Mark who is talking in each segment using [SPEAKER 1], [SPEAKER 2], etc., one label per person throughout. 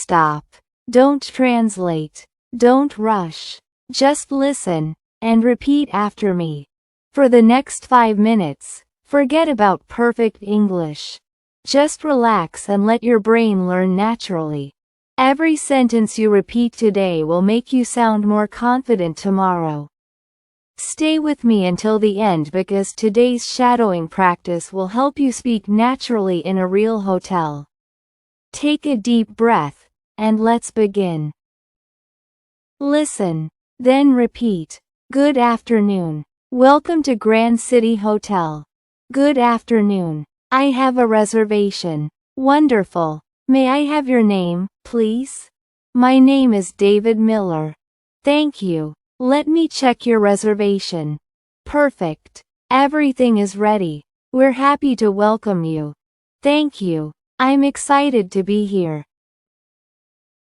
[SPEAKER 1] stop. Don't translate. Don't rush. Just listen and repeat after me. For the next 5 minutes, forget about perfect English. Just relax and let your brain learn naturally. Every sentence you repeat today will make you sound more confident tomorrow. Stay with me until the end because today's shadowing practice will help you speak naturally in a real hotel. Take a deep breath, and let's begin. Listen, then repeat. Good afternoon. Welcome to Grand City Hotel. Good afternoon. I have a reservation. Wonderful. May I have your name, please? My name is David Miller. Thank you. Let me check your reservation. Perfect. Everything is ready. We're happy to welcome you. Thank you. I'm excited to be here.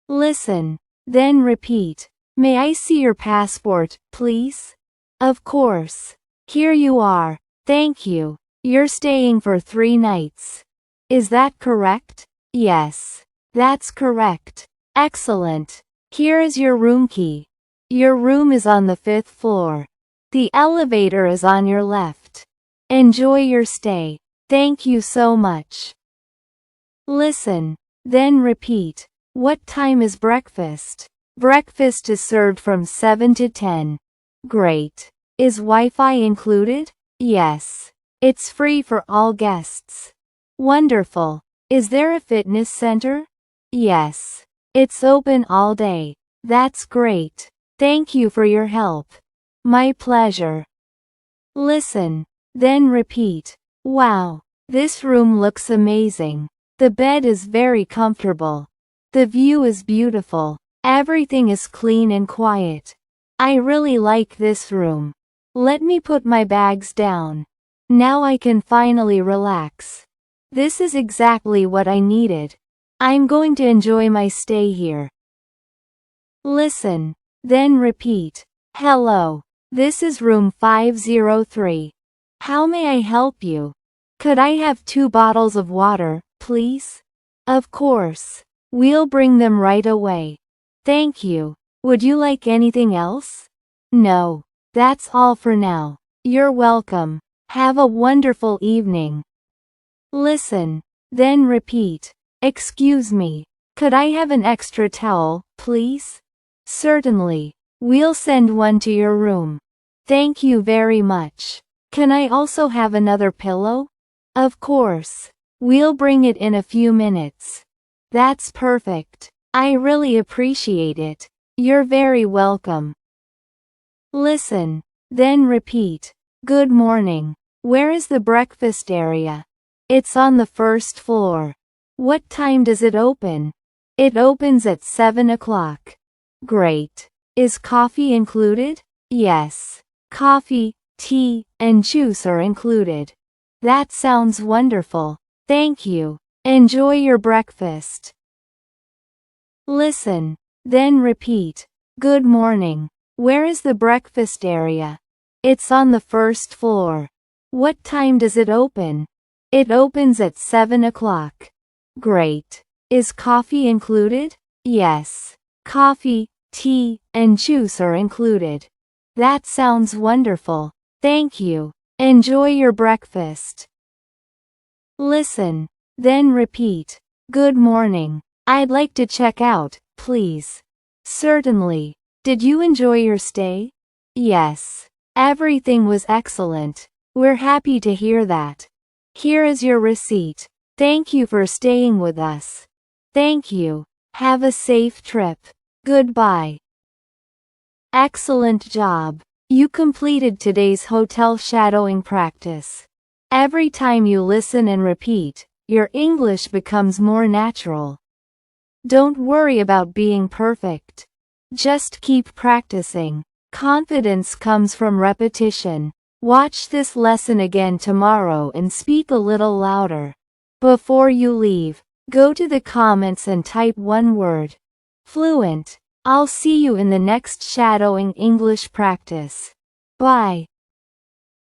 [SPEAKER 1] Listen, then repeat. May I see your passport, please? Of course. Here you are. Thank you. You're staying for 3 nights. Is that correct? Yes. That's correct. Excellent. Here is your room key. Your room is on the 5th floor. The elevator is on your left. Enjoy your stay. Thank you so much. Listen, then repeat. What time is breakfast? Breakfast is served from 7 to 10. Great. Is Wi-Fi included? Yes. It's free for all guests. Wonderful. Is there a fitness center? Yes. It's open all day. That's great. Thank you for your help. My pleasure. Listen, then repeat. Wow, this room looks amazing. The bed is very comfortable. The view is beautiful. Everything is clean and quiet. I really like this room. Let me put my bags down. Now I can finally relax. This is exactly what I needed. I'm going to enjoy my stay here. Listen, then repeat. Hello. This is room 503. How may I help you? Could I have 2 bottles of water, please? Of course. We'll bring them right away. Thank you. Would you like anything else? No. That's all for now. You're welcome. Have a wonderful evening. Listen, then repeat. Excuse me. Could I have an extra towel, please? Certainly. We'll send one to your room. Thank you very much. Can I also have another pillow? Of course. We'll bring it in a few minutes. That's perfect. I really appreciate it. You're very welcome. Listen, then repeat. Good morning. Where is the breakfast area? It's on the 1st floor. What time does it open? It opens at 7 o'clock. Great. Is coffee included? Yes. Coffee, tea, and juice are included. That sounds wonderful. Thank you. Enjoy your breakfast. Listen, then repeat. Good morning. Where is the breakfast area? It's on the 1st floor. What time does it open? It opens at 7 o'clock. Great. Is coffee included? Yes. Coffee, tea, and juice are included. That sounds wonderful. Thank you. Enjoy your breakfast. Listen, then repeat. Good morning. I'd like to check out, please. Certainly. Did you enjoy your stay? Yes. Everything was excellent. We're happy to hear that. Here is your receipt. Thank you for staying with us. Thank you. Have a safe trip. Goodbye. Excellent job. You completed today's hotel shadowing practice. Every time you listen and repeat, your English becomes more natural. Don't worry about being perfect. Just keep practicing. Confidence comes from repetition. Watch this lesson again tomorrow and speak a little louder. Before you leave, go to the comments and type one word. Fluent. I'll see you in the next shadowing English practice. Bye.